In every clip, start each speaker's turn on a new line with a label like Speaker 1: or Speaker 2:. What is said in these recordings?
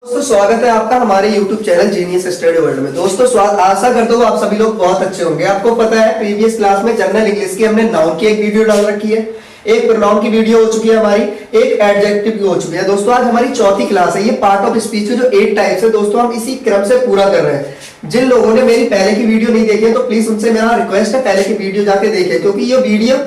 Speaker 1: दोस्तों स्वागत है आपका हमारे YouTube channel genius study world में। दोस्तों आशा करता हूँ आप सभी लोग बहुत अच्छे होंगे। आपको पता है प्रीवियस क्लास में जनरल इंग्लिश की हमने नाउन की एक वीडियो डाल रखी है, एक प्रोनाउन की वीडियो हो चुकी है हमारी, एक एडजेक्टिव की हो चुकी है। दोस्तों आज हमारी चौथी क्लास है। ये पार्ट ऑफ स्पीच में जो 8 टाइप्स है दोस्तों हम इसी क्रम से पूरा कर रहे हैं। जिन लोगों ने मेरी पहले की वीडियो नहीं देखी है तो प्लीज उनसे मेरा रिक्वेस्ट है पहले की वीडियो जाके देखें, क्योंकि ये वीडियो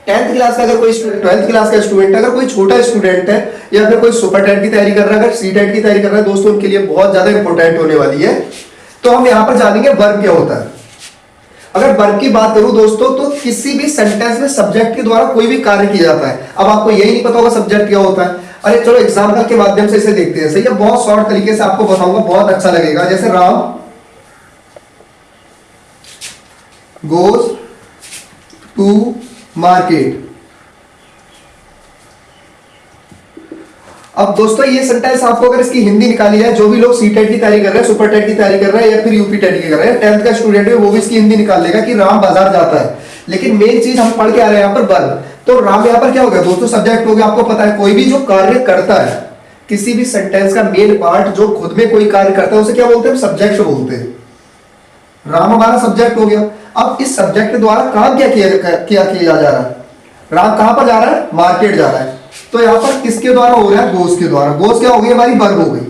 Speaker 1: 10th क्लास का अगर कोई 12th क्लास का स्टूडेंट है, अगर कोई छोटा स्टूडेंट है या फिर कोई सुपर टेट की तैयारी कर रहा है, अगर सी टेट की तैयारी कर रहा है दोस्तों, उनके लिए बहुत ज्यादा इंपॉर्टेंट होने वाली है। तो हम यहाँ पर जानेंगे वर्ब क्या होता है। अगर वर्ब की बात करूं दोस्तों तो किसी भी सेंटेंस में सब्जेक्ट के द्वारा कोई भी कार्य किया जाता है। अब आपको यही नहीं पता होगा सब्जेक्ट क्या होता है। अरे चलो एग्जाम्पल के माध्यम से इसे देखते हैं। सही है, बहुत शॉर्ट तरीके से आपको बताऊंगा, बहुत अच्छा लगेगा। जैसे राम गोज टू मार्केट। अब दोस्तों ये सेंटेंस आपको अगर इसकी हिंदी निकाली जाए, जो भी लोग सी टेट की तैयारी कर रहे हैं, सुपर टेट की तैयारी कर रहे हैं या फिर यूपी टेट की कर रहे हैं, 10th का स्टूडेंट है वो भी इसकी हिंदी निकाल लेगा कि राम बाजार जाता है। लेकिन मेन चीज हम पढ़ के आ रहे हैं यहाँ पर वर्ब। तो राम यहाँ पर क्या हो गया दोस्तों, सब्जेक्ट हो गया। आपको पता है कोई भी जो कार्य करता है, किसी भी सेंटेंस का मेन पार्ट जो खुद में कोई कार्य करता है उसे क्या बोलते हैं, सब्जेक्ट बोलते हैं। राम हमारा सब्जेक्ट हो गया। अब इस सब्जेक्ट द्वारा काम क्या किया जा रहा है, राम कहां पर जा रहा है, मार्केट जा रहा है। तो यहां पर किसके द्वारा हो रहा है, गोस के द्वारा। गोस क्या हो गई, हमारी वर्ब हो गई।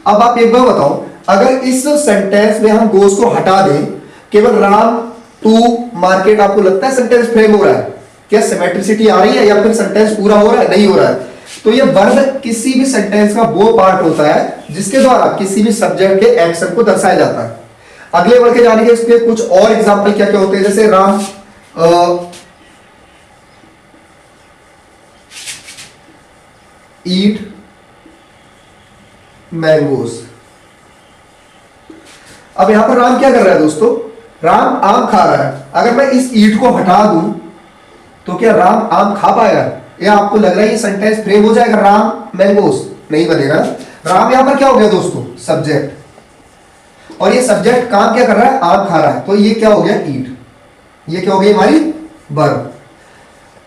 Speaker 1: अब आप एक बार बताओ, अगर इस सेंटेंस में हम गोस को हटा दें, केवल राम टू मार्केट, आपको लगता है सेंटेंस फ्रेम हो रहा है? क्या सिमेट्रिसिटी आ रही है या फिर सेंटेंस पूरा हो रहा है? नहीं हो रहा है। तो ये वर्ब किसी भी सेंटेंस का वो पार्ट होता है जिसके द्वारा किसी भी सब्जेक्ट के एक्शन को दर्शाया जाता है। अगले बढ़ के जानेंगे इसके कुछ और एग्जाम्पल क्या क्या होते हैं। जैसे राम ईट मैंगोज। अब यहां पर राम क्या कर रहा है दोस्तों, राम आम खा रहा है। अगर मैं इस ईट को हटा दूं तो क्या राम आम खा पाएगा? या आपको लग रहा है ये सेंटेंस फ्रेम हो जाएगा, राम मैंगोज? नहीं बनेगा। राम यहां पर क्या हो गया दोस्तों, सब्जेक्ट। और ये सब्जेक्ट काम क्या कर रहा है, आम खा रहा है। तो ये क्या हो गया, ईट। ये क्या हो गई, हमारी वर्ब।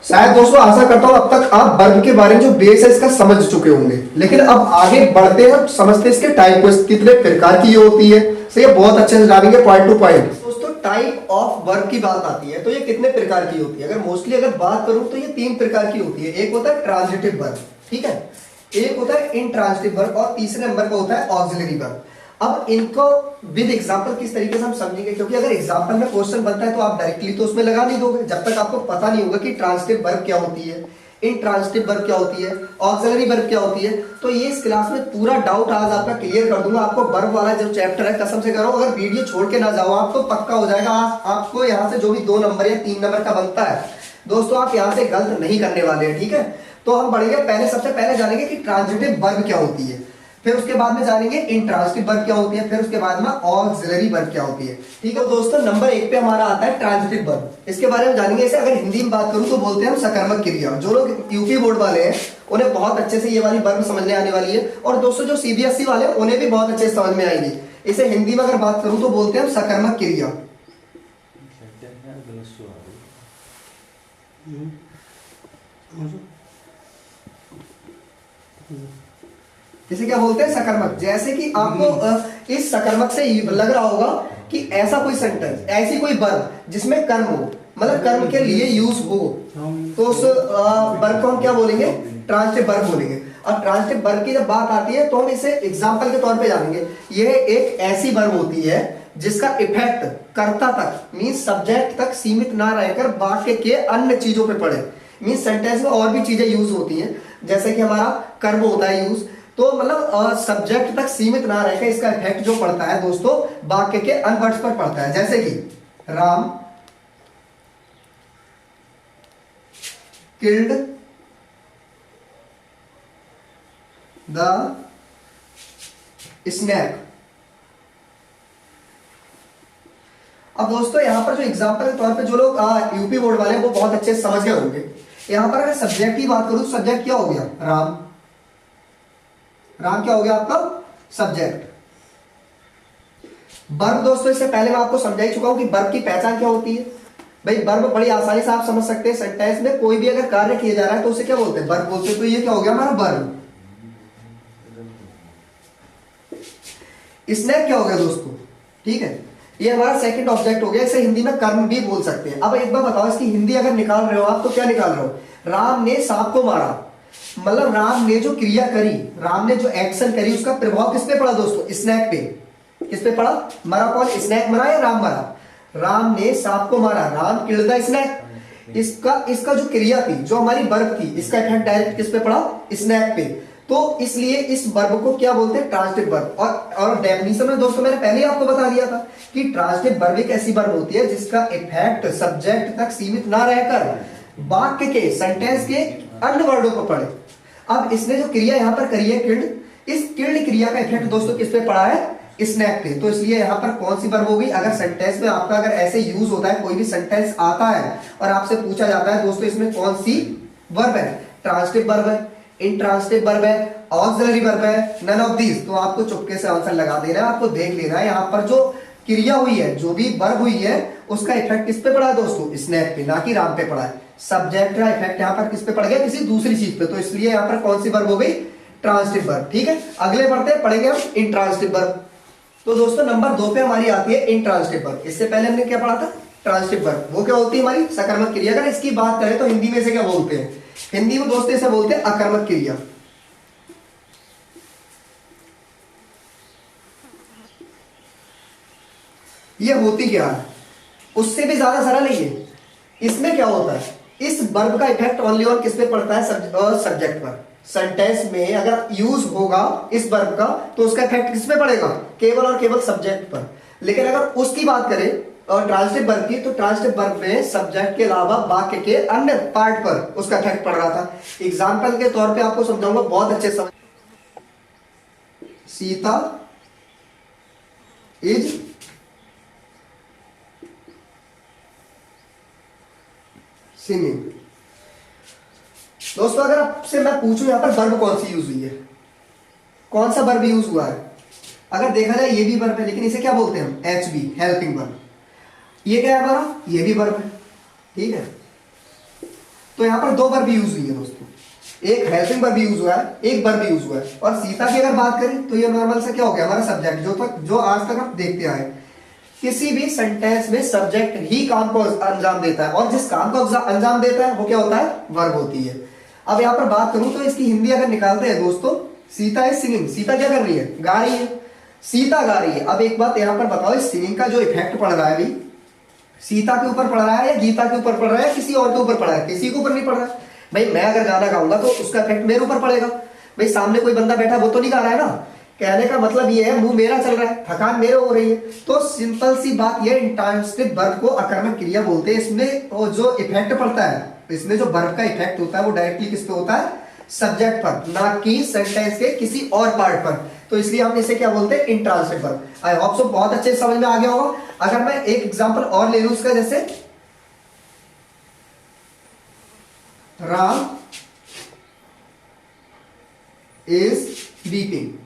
Speaker 1: शायद दोस्तों आशा करता हूं अब तक आप वर्ब के बारे में जो बेस है इसका समझ चुके होंगे। लेकिन अब आगे बढ़ते हैं, समझते हैं इसके टाइप को, कितने प्रकार की ये होती है। सही है, बहुत अच्छे से जानेंगे पॉइंट टू पॉइंट। दोस्तों टाइप ऑफ वर्ब की बात आती है तो ये कितने प्रकार की होती है। अगर मोस्टली अगर बात करूं तो ये 3 प्रकार की होती है। एक होता है ट्रांजिटिव वर्ब, ठीक है, एक होता है इंट्रांजिटिव वर्ब और तीसरे नंबर पर होता है ऑक्सिलरी वर्ब। अब इनको विद एग्जांपल किस तरीके से हम समझेंगे, क्योंकि अगर एग्जांपल में क्वेश्चन बनता है तो आप डायरेक्टली तो उसमें लगा नहीं दोगे जब तक आपको पता नहीं होगा कि ट्रांजिटिव वर्ब क्या होती है, इंट्रांजिटिव वर्ब क्या होती है, ऑक्सिलरी वर्ब क्या होती है। तो ये इस क्लास में पूरा डाउट आज आपका क्लियर कर दूंगा। आपको वर्ब वाला जो चैप्टर है, कसम से करो अगर वीडियो छोड़ के ना जाओ आप तो पक्का हो जाएगा। आपको यहाँ से जो भी 2 नंबर या 3 नंबर का बनता है दोस्तों, आप यहाँ से गलत नहीं करने वाले हैं, ठीक है। तो हम बढ़ेंगे, पहले सबसे पहले जानेंगे कि ट्रांजिटिव वर्ब क्या होती है, फिर उसके बाद में जानेंगे इंट्रांजिटिव वर्ब क्या होती है, फिर उसके बाद में ऑक्सिलरी वर्ब क्या होती है, ठीक है। दोस्तों नंबर 1 पे हमारा आता है ट्रांजिटिव वर्ब। इसके बारे में जानेंगे। इसे अगर हिंदी में बात करूं तो बोलते हैं हम सकर्मक क्रिया। जो लोग यूपी बोर्ड वाले हैं उन्हें बहुत अच्छे से ये वाली वर्ब समझने आने वाली है, और दोस्तों जो सीबीएसई वाले हैं उन्हें भी बहुत अच्छे से समझ में आएगी। इसे हिंदी में अगर बात करूं तो बोलते हैं हम सकर्मक क्रिया। इसे क्या बोलते हैं, सकर्मक। जैसे कि आपको इस सकर्मक से लग रहा होगा कि ऐसा कोई सेंटेंस, ऐसी कोई वर्ब जिसमें कर्म हो, मतलब कर्म के लिए यूज हो, तो उस वर्ब को हम क्या बोलेंगे, ट्रांजिटिव वर्ब बोलेंगे। और ट्रांजिटिव वर्ब की जब बात आती है तो हम इसे एग्जांपल के तौर पे जानेंगे। यह एक ऐसी वर्ब होती है जिसका इफेक्ट कर्ता तक, मींस सब्जेक्ट तक सीमित ना रहकर वाक्य के अन्य चीजों पे पड़े। मींस सेंटेंस में और भी चीजें यूज होती हैं, जैसे कि हमारा कर्म होता है यूज, तो मतलब सब्जेक्ट तक सीमित ना रहकर इसका इफेक्ट जो पड़ता है दोस्तों वाक्य के अन्य वर्ड्स पर पड़ता है। जैसे कि राम किल्ड द स्नैक। अब दोस्तों यहां पर जो एग्जांपल के तौर पे जो लोग यूपी बोर्ड वाले हैं वो बहुत अच्छे से समझ गए होंगे। यहां पर अगर सब्जेक्ट की बात करूं, सब्जेक्ट क्या हो गया, राम। राम क्या हो गया आपका, सब्जेक्ट। वर्ब दोस्तों इससे पहले मैं आपको समझा ही चुका हूं कि वर्ब की पहचान क्या होती है। भाई वर्ब बड़ी आसानी से आप समझ सकते हैं। सेंटेंस में कोई भी अगर कार्य किया जा रहा है तो उसे क्या बोलते हैं, वर्ब बोलते हैं। तो ये क्या हो गया हमारा वर्ब। स्नैक क्या हो गया दोस्तों, ठीक है, ये हमारा सेकंड ऑब्जेक्ट हो गया, इसे हिंदी में कर्म भी बोल सकते हैं। अब एक बार बताओ इसकी हिंदी अगर निकाल रहे हो आप तो क्या निकाल रहे हो, राम ने सांप को मारा, मतलब राम ने जो क्रिया करी, राम ने जो एक्शन करी उसका प्रभाव किस पे पड़ा दोस्तों, स्नैक पे। किस पे पड़ा, मरा कौन, स्नैक मरा या राम मरा, राम ने सांप को मारा, राम किल्ड द स्नैक। इसका जो क्रिया थी, जो हमारी वर्ब थी, इसका इफेक्ट डायरेक्ट किस पे पड़ा, स्नैक पे। तो इसलिए इस वर्ब को क्या बोलते हैं, ट्रांजिटिव वर्ब। और डेफिनेशन में दोस्तों मैंने पहले ही आपको बता दिया था कि ट्रांजिटिव वर्ब एक ऐसी वर्ब होती है जिसका इफेक्ट सब्जेक्ट तक सीमित ना रहकर वाक्य के, सेंटेंस के अन्य वर्डों पर पड़े। अब इसने जो क्रिया यहां पर करी है किल्ड, इस किल्ड क्रिया का इफेक्ट दोस्तों किस पे पड़ा है, स्नैक पे। तो इसलिए यहां पर कौन सी वर्ब होगी, अगर सेंटेंस में आपका अगर ऐसे यूज होता है, कोई भी सेंटेंस आता है और आपसे पूछा जाता है दोस्तों इसमें कौन सी वर्ब है, ट्रांजिटिव वर्ब है, इंट्रांजिटिव वर्ब है, ऑक्सिलरी वर्ब है, नन ऑफ दीज, तो आपको चुपके से आंसर लगा देना है, आपको देख लेना है यहां पर जो क्रिया हुई है, जो भी वर्ब हुई है उसका इफेक्ट किस पे पड़ा है दोस्तों, स्नैक पे, ना कि राम पे पड़ा है। सब्जेक्ट का इफेक्ट यहां पर किस पे पड़ गया, किसी दूसरी चीज पे, तो इसलिए यहां पर कौन सी वर्ब हो गई, ट्रांजिटिव वर्ब। ठीक है, अगले बढ़ते हैं, पढ़ेंगे हम इंट्रांजिटिव वर्ब। तो दोस्तों नंबर 2 पे हमारी आती है इंट्रांजिटिव वर्ब। इससे पहले हमने क्या पढ़ा था, ट्रांजिटिव वर्ब। वो क्या होती है, हमारी सकर्मक क्रिया। अगर इसकी बात करें तो हिंदी में इसे क्या बोलते हैं, हिंदी में दोस्तों इसे बोलते हैं अकर्मक क्रिया। ये होती क्या है, उससे भी ज्यादा सरल है ये। इसमें क्या होता है, इस वर्ब का इफेक्ट ओनली और किस पे पड़ता है, सब्जेक्ट पर। सेंटेंस में अगर यूज होगा इस वर्ब का तो उसका इफेक्ट किस पे पड़ेगा, केवल और केवल सब्जेक्ट पर। लेकिन अगर उसकी बात करें और ट्रांजिटिव वर्ब की, तो ट्रांजिटिव वर्ब में सब्जेक्ट के अलावा वाक्य के अन्य पार्ट पर उसका इफेक्ट पड़ रहा था। एग्जाम्पल के तौर पे आपको समझाऊंगा, बहुत अच्छे समझ। Sita is singing. दोस्तों अगर आपसे मैं पूछूं यहां पर वर्ब कौन सी यूज हुई है, कौन सा वर्ब यूज हुआ है, अगर देखा जाए ये भी वर्ब है, लेकिन इसे क्या बोलते हैं हम, एच बी, हेल्पिंग वर्ब। ये क्या है हमारा, ये भी वर्ब है, ठीक है। तो यहां पर 2 वर्ब यूज हुई है दोस्तों, एक हेल्पिंग वर्ब यूज हुआ है, एक वर्ब यूज हुआ है। और सीता की अगर बात करें तो ये नॉर्मल से क्या हो गया, हमारा सब्जेक्ट, जो आज तक आप देखते आए, किसी भी सेंटेंस में सब्जेक्ट ही काम को अंजाम देता है, और जिस काम को अंजाम देता है वो क्या होता है, वर्ब होती है। अब यहां पर बात करूं तो इसकी हिंदी अगर निकालते हैं दोस्तों, सीता इज सिंगिंग, सीता क्या कर रही है, गा रही है, सीता गा रही है। अब एक बात यहां पर बताओ, इस सिंगिंग का जो इफेक्ट पड़ रहा है भाई, सीता के ऊपर पड़ रहा है या गीता के ऊपर पड़ रहा है, किसी और के ऊपर पड़ रहा है, किसी के ऊपर नहीं पड़ रहा है भाई। मैं अगर गाना गाऊंगा तो उसका इफेक्ट मेरे ऊपर पड़ेगा भाई, सामने कोई बंदा बैठा वो तो नहीं गा रहा है ना। कहने का मतलब ये है, मुंह मेरा चल रहा है, थकान मेरे हो रही है। तो सिंपल सी बात ये, इंट्रांजिटिव वर्ब को अकर्मक क्रिया बोलते हैं। इसमें जो इफेक्ट पड़ता है, इसमें जो वर्ब का इफेक्ट होता है वो डायरेक्टली किस पे होता है, सब्जेक्ट पर, ना कि सेंटेंस के किसी और पार्ट पर। तो इसलिए हम इसे क्या बोलते हैं, intransitive verb. I hope so बहुत अच्छे समझ में आ गया होगा। अगर मैं एक एग्जांपल और ले लूं उसका, जैसे राम इज वीपिंग।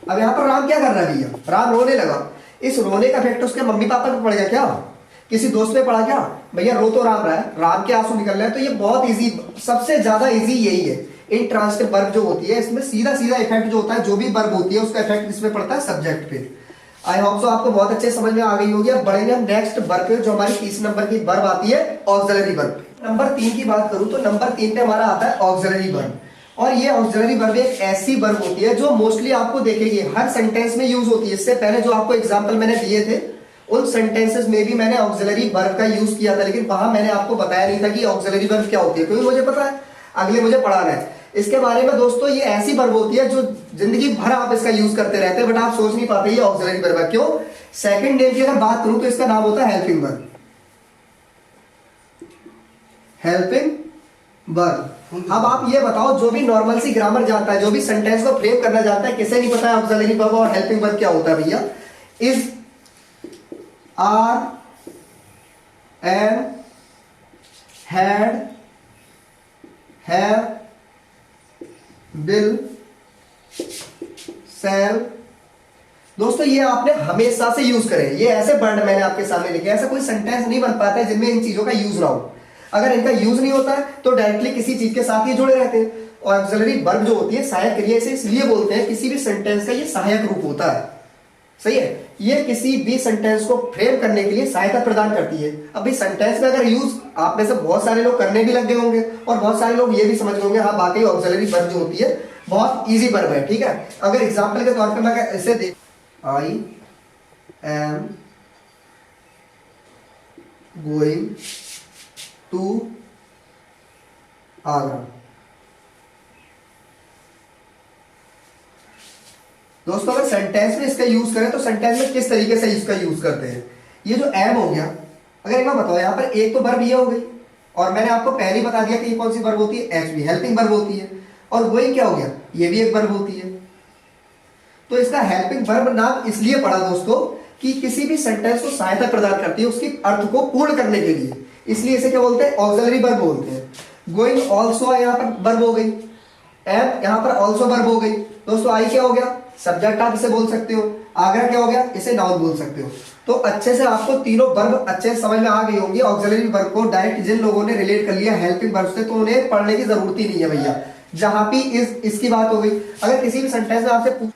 Speaker 1: अब यहां पर राम क्या कर रहा है भैया, राम रोने लगा। इस रोने का इफेक्ट उसके मम्मी पापा पे पड़ गया क्या, किसी दोस्त पे पड़ा क्या, भैया रो तो राम रहा है, राम के आंसू निकल रहे हैं। तो ये बहुत इजी, सबसे ज्यादा इजी यही है। इंट्रांजिटिव वर्ब जो होती है इसमें सीधा सीधा इफेक्ट जो होता है, जो भी वर्ब होती है उसका इफेक्ट किसमें पड़ता है, सब्जेक्ट पे। आई होप सो आपको बहुत अच्छे समझ में आ गई होगी। अब बढ़ेंगे हम नेक्स्ट वर्ब पे, जो हमारी 30 नंबर की वर्ब आती है, ऑक्सिलरी वर्ब। नंबर 3 की बात करूं तो नंबर 3 पे हमारा आता है ऑक्सिलरी वर्ब। और ये ऑक्सिलरी वर्ब एक ऐसी वर्ब होती है जो मोस्टली आपको देखेगी हर सेंटेंस में यूज होती है। इससे पहले जो आपको एग्जांपल मैंने दिए थे उन सेंटेंसेस में भी मैंने ऑक्सिलरी वर्ब का यूज किया था, लेकिन वहां मैंने आपको बताया नहीं था कि ऑक्सिलरी वर्ब क्या होती है, क्योंकि मुझे पता है अगले मुझे पढ़ाना है इसके बारे में। दोस्तों ये ऐसी वर्ब होती है जो जिंदगी भर आप इसका यूज करते रहते हैं, बट आप सोच नहीं पाते ये ऑक्सिलरी वर्ब है। क्यों, सेकंड नेम की अगर बात करूं तो इसका नाम होता है हेल्पिंग वर्ब। Helping verb. अब आप ये बताओ, जो भी नॉर्मल सी ग्रामर जानता है, जो भी सेंटेंस को फ्रेम करना जानता है, किसे नहीं पता है ऑक्सिलरी वर्ब और हेल्पिंग वर्ब क्या होता है भैया। Is, are, am, had, have, will, shall. दोस्तों ये आपने हमेशा से यूज करें, ये ऐसे वर्ड मैंने आपके सामने लिखे। ऐसा कोई सेंटेंस नहीं बन पाता है जिनमें इन चीजों का यूज ना हो। अगर इनका यूज नहीं होता है तो डायरेक्टली किसी चीज के साथ ही जुड़े रहते हैं। ऑक्सिलरी वर्ब जो होती है सहायक क्रिया, इसे इसलिए बोलते हैं किसी भी सेंटेंस का ये सहायक रूप होता है, सही है। ये किसी भी सेंटेंस को फ्रेम करने के लिए सहायता प्रदान करती है। अभी सेंटेंस का अगर यूज आप में से बहुत सारे लोग करने भी लग गए होंगे और बहुत सारे लोग ये भी समझ गए होंगे हाँ बाकी ऑक्सिलरी वर्ब जो होती है बहुत इजी वर्ब है, ठीक है। अगर एग्जांपल के तौर पे मैं इसे देख, I am going to Agra. दोस्तों अगर सेंटेंस में इसका यूज करें तो सेंटेंस में किस तरीके से इसका यूज करते हैं। ये जो एम हो गया, अगर एक बार बताओ यहाँ पर एक तो वर्ब ये हो गई और मैंने आपको पहले ही बता दिया कि ये कौन सी वर्ब होती है, एच बी हेल्पिंग वर्ब होती है। और गोइंग क्या हो गया, ये भी एक वर्ब होती है। तो इसका हेल्पिंग वर्ब नाम इसलिए पड़ा दोस्तों कि किसी भी सेंटेंस को सहायता प्रदान करती है उसकी अर्थ को पूर्ण करने के लिए, इसलिए इसे क्या बोलते हैं, ऑक्सिलरी वर्ब बोलते हैं। गोइंग ऑल्सो यहाँ पर वर्ब हो गई, एम यहाँ पर ऑल्सो वर्ब हो गई। दोस्तों आई क्या हो गया, सब्जेक्ट आप इसे बोल सकते हो, आगरा क्या हो गया, इसे नाउन बोल सकते हो। तो अच्छे से आपको तीनों वर्ब अच्छे से समझ में आ गई होंगी। ऑक्सिलरी वर्ब को डायरेक्ट जिन लोगों ने रिलेट कर लिया हेल्पिंग वर्ब से तो उन्हें पढ़ने की जरूरत ही नहीं है भैया। जहां भी इसकी बात हो गई, अगर किसी भी सेंटेंस में आपसे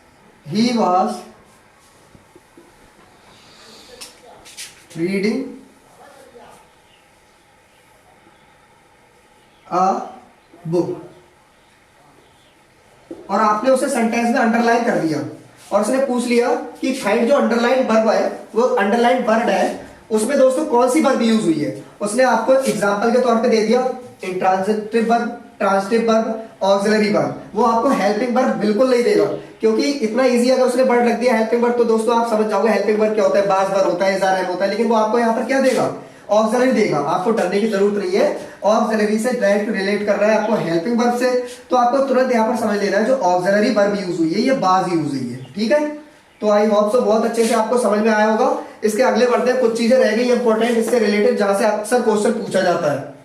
Speaker 1: he was reading a book और आपने उसे सेंटेंस में अंडरलाइन कर दिया और उसने पूछ लिया कि फाइंड जो अंडरलाइन वर्ब है वो अंडरलाइन वर्ड है उसमें दोस्तों कौन सी वर्ब यूज हुई है, उसने आपको एग्जांपल के तौर पे दे दिया intransitive verb, transitive verb, auxiliary verb. वो आपको हेल्पिंग वर्ब बिल्कुल नहीं देगा क्योंकि इतना इजी अगर उसने वर्ड रख दिया हेल्पिंग वर्ब तो दोस्तों आप समझ जाओगे हेल्पिंग वर्ब क्या होता है, बास वर्ब होता है, इज़ार होता है, लेकिन वो आपको यहाँ पर क्या देगा, ऑक्सिलरी देगा। आपको डरने की जरूरत नहीं है, ऑक्सिलरी से डायरेक्ट रिलेट कर रहा है आपको हेल्पिंग वर्ब से, तो आपको तुरंत यहाँ पर समझ लेना है जो ऑक्सिलरी वर्ब यूज हुई है ये बाज यूज हुई है, ठीक है। तो आई होप सो बहुत अच्छे से आपको समझ में आया होगा। इसके अगले बढ़ते हैं, कुछ चीजें रह गई इंपॉर्टेंट इससे रिलेटेड जहां से अक्सर क्वेश्चन पूछा जाता है।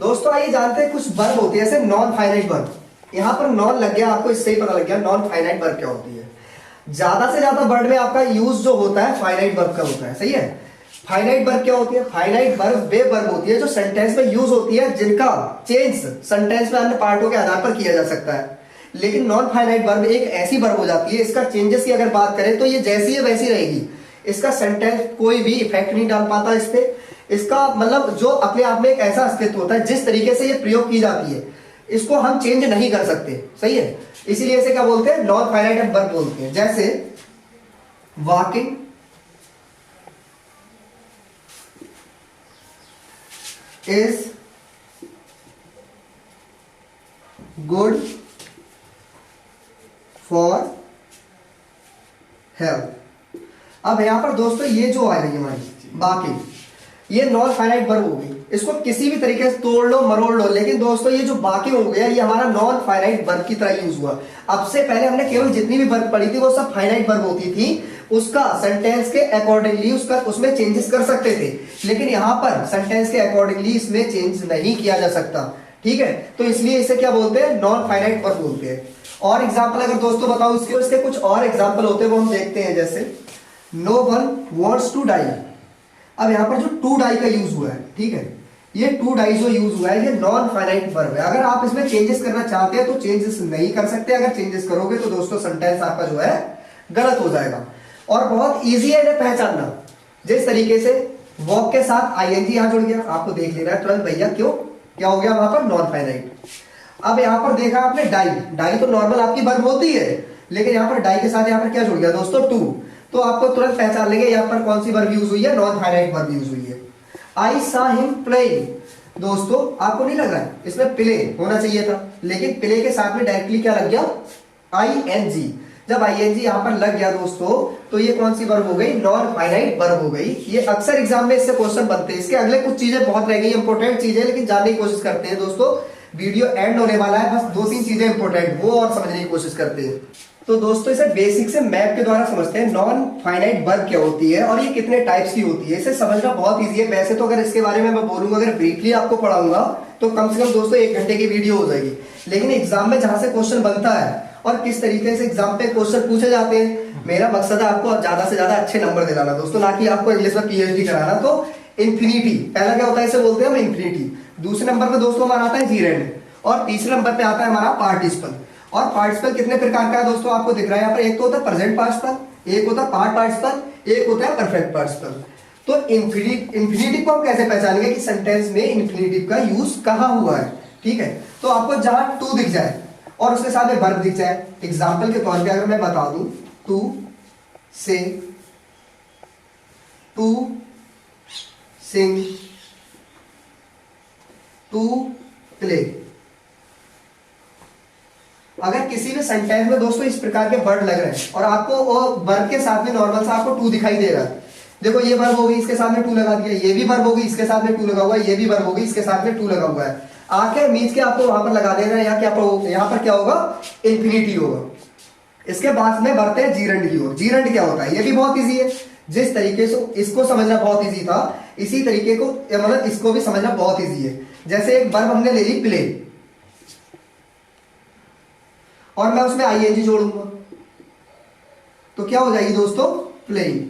Speaker 1: दोस्तों आइए जानते हैं कुछ वर्ब होती है जैसे नॉन फाइनाइट वर्ब। यहाँ पर नॉन लग गया, आपको इससे ही पता लग गया नॉन फाइनाइट वर्ब क्या होती है। ज्यादा से ज्यादा वर्ड में आपका यूज जो होता है फाइनाइट वर्ब का होता है, सही है। फाइनाइट वर्ब क्या होती है, फाइनाइट वर्ब वे वर्ब होती है जो सेंटेंस में यूज होती है जिनका चेंज सेंटेंस में अन्य पार्टों के आधार पर किया जा सकता है। लेकिन नॉन फाइनाइट वर्ब एक ऐसी वर्ब हो जाती है, इसका चेंजेस की अगर बात करें तो ये जैसी है वैसी रहेगी, इसका सेंटेंस कोई भी इफेक्ट नहीं डाल पाता इस पे। इसका मतलब जो अपने आप में एक ऐसा अस्तित्व होता है जिस तरीके से ये प्रयोग की जाती है इसको हम चेंज नहीं कर सकते, सही है। इसीलिए इसे क्या बोलते हैं, नॉन फाइनाइट वर्ब बोलते हैं। जैसे walking is good for health. अब यहां पर दोस्तों ये जो आ रही है हमारी बाकी ये नॉन फाइनाइट वर्ब हो गई, इसको किसी भी तरीके से तोड़ लो मरोड़ लो, लेकिन दोस्तों ये जो बाकी हो गया ये हमारा नॉन फाइनाइट वर्ब की तरह यूज हुआ। अब से पहले हमने केवल जितनी भी वर्ब पढ़ी थी वो सब फाइनाइट वर्ब होती थी, उसका सेंटेंस के अकॉर्डिंगली उसका उसमें चेंजेस कर सकते थे, लेकिन यहां पर सेंटेंस के अकॉर्डिंगली इसमें चेंज नहीं किया जा सकता, ठीक है। तो इसलिए इसे क्या बोलते हैं, नॉन फाइनाइट वर्ब बोलते हैं। और एग्जाम्पल अगर दोस्तों बताओ इसके कुछ और एग्जाम्पल होते हैं वो हम देखते हैं। जैसे no one wants to die. अब यहाँ पर जो टू डाई का यूज हुआ है, ठीक है, ये टू डाई जो यूज हुआ है ये नॉन फाइनाइट वर्ब है। अगर आप इसमें चेंजेस करना चाहते हैं तो चेंजेस नहीं कर सकते, अगर चेंजेस करोगे तो दोस्तों सेंटेंस आपका जो है गलत हो जाएगा। और बहुत ईजी है इन्हें पहचानना, जिस तरीके से वॉक के साथ आईएनजी यहां जुड़ गया, आपको देख लेना है तुरंत भैया क्यों क्या हो गया वहां पर, नॉन फाइनाइट। अब यहां पर देखा आपने डाई, डाई तो नॉर्मल आपकी वर्ब होती है, लेकिन यहां पर डाई के साथ यहां पर क्या जुड़ गया दोस्तों, टू, तो आपको तुरंत पहचान लेंगे यहां पर कौन सी वर्ब यूज हुई है, नॉन फाइनाइट वर्ब यूज हुई है। आई सा हिम प्लेइंग, दोस्तों आपको नहीं लग रहा है इसमें प्ले होना चाहिए था, लेकिन प्ले के साथ में डायरेक्टली क्या लग गया, आईएनजी। जब आईएनजी यहां पर लग गया दोस्तों तो ये कौन सी वर्ब हो गई, नॉन फाइनाइट वर्ब हो गई। ये अक्सर एग्जाम में इससे क्वेश्चन बनते हैं। इसके अगले कुछ चीजें बहुत रह गई इंपॉर्टेंट चीजें, लेकिन जानने की कोशिश करते हैं दोस्तों, वीडियो एंड होने वाला है, बस 2-3 चीजें इंपॉर्टेंट वो और समझने की कोशिश करते हैं। तो दोस्तों इसे बेसिक से मैप के द्वारा समझते हैं, नॉन फाइनाइट वर्ब क्या होती है और ये कितने टाइप्स की होती है, इसे समझना बहुत इजी है। वैसे तो अगर इसके बारे में मैं बोलूंगा, अगर ब्रीफली आपको पढ़ाऊंगा तो कम से कम दोस्तों 1 घंटे की वीडियो हो जाएगी, लेकिन एग्जाम में जहां से क्वेश्चन बनता है और किस तरीके से एग्जाम पे क्वेश्चन पूछे जाते हैं, मेरा मकसद है आपको ज्यादा से ज्यादा अच्छे नंबर दिलाना दोस्तों, ना कि आपको इंग्लिश में पीएचडी कराना। तो इन्फिनिटी पहला क्या होता है, इसे बोलते हैं हम इन्फिनिटी। दूसरे नंबर पे दोस्तों हमारा आता है जीरेंड, और तीसरे नंबर पे आता है हमारा पार्टिसिपल। और पार्टिसिपल कितने प्रकार का है दोस्तों, आपको दिख रहा है यहाँ पर, एक तो होता है प्रेजेंट पार्टिसिपल, एक होता है पास्ट पार्टिसिपल, एक होता है परफेक्ट पार्टिसिपल। तो इंफिनिटिव को हम कैसे पहचानेंगे कि सेंटेंस में इंफिनिटिव का यूज कहाँ हुआ है, ठीक है। तो आपको जहां टू दिख जाए और उसके साथ में वर्ब दिख जाए, एग्जाम्पल के तौर पे अगर मैं बता दूं, टू से, टू सिंग, टू प्ले, अगर किसी भी सेंटेंस में दोस्तों इस प्रकार के वर्ड लग रहे हैं और आपको वर्ब के साथ में नॉर्मल सा आपको टू दिखाई दे रहा है, देखो ये वर्ब होगी इसके साथ में टू लगा दिया, ये भी वर्ब होगी इसके साथ में टू लगा हुआ है, ये भी वर्ब होगी इसके साथ में टू लगा हुआ है, आके मीच के आपको वहां पर लगा देना है, यहाँ पर क्या होगा, इंफिनिटी होगा। इसके बाद में बढ़ते हैं जीरंड की ओर। जीरंड क्या होता है, ये भी बहुत इजी है, जिस तरीके से इसको समझना बहुत इजी था इसी तरीके को मतलब इसको भी समझना बहुत इजी है। जैसे एक वर्ब हमने ले ली प्ले और मैं उसमें आईएनजी जोड़ूंगा तो क्या हो जाएगी दोस्तों, प्लेइंग।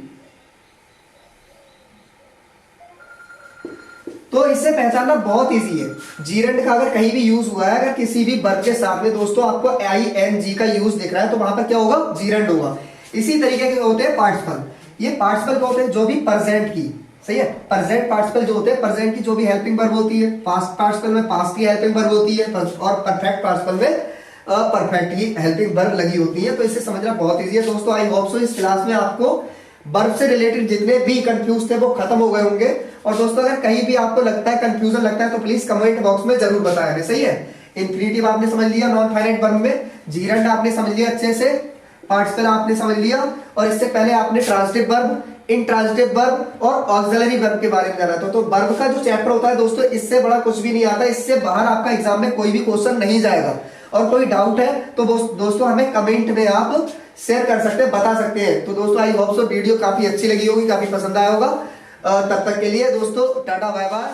Speaker 1: तो इससे पहचानना बहुत इजी है। जीरंड का अगर कहीं भी यूज हुआ है, अगर किसी भी वर्ब के साथ में दोस्तों आपको आईएनजी का यूज दिख रहा है तो वहां पर क्या होगा, जीरंड होगा। इसी तरीके के होते हैं पार्टिसिपल। ये पार्टिसिपल क्या होते हैं, जो भी प्रेजेंट की, सही है, प्रेजेंट पार्टिसिपल जो होते हैं, प्रेजेंट की जो भी हेल्पिंग वर्ब होती है, पास्ट पार्टिसिपल में पास्ट की हेल्पिंग वर्ब होती है और परफेक्ट पार्टिसिपल में परफेक्ट की हेल्पिंग वर्ब लगी होती है। तो इसे समझना बहुत इजी है दोस्तों। आई होप सो इस क्लास में आपको वर्ब से रिलेटेड जितने भी कंफ्यूज थे वो खत्म हो गए होंगे। और दोस्तों अगर कहीं भी आपको लगता है कंफ्यूजन लगता है तो प्लीज कमेंट बॉक्स में जरूर बताएं, सही है। इंफिनिटिव आपने समझ लिया नॉन फाइनाइट वर्ब में, जीरंड आपने समझ लिया अच्छे से, पार्टिसिपल आपने समझ लिया, और इससे पहले आपने ट्रांजिटिव वर्ब, इंट्रांजिटिव वर्ब और ऑक्सिलरी वर्ब के बारे में जाना था। तो वर्ब का जो चैप्टर होता है दोस्तों इससे बड़ा कुछ भी नहीं आता, इससे बाहर आपका एग्जाम में कोई भी क्वेश्चन नहीं जाएगा। और कोई डाउट है तो दोस्तों हमें कमेंट में आप शेयर कर सकते हैं, बता सकते हैं। तो दोस्तों आई होप सो वीडियो काफी अच्छी लगी होगी, काफी पसंद आया होगा। तब तक के लिए दोस्तों टाटा बाय बाय।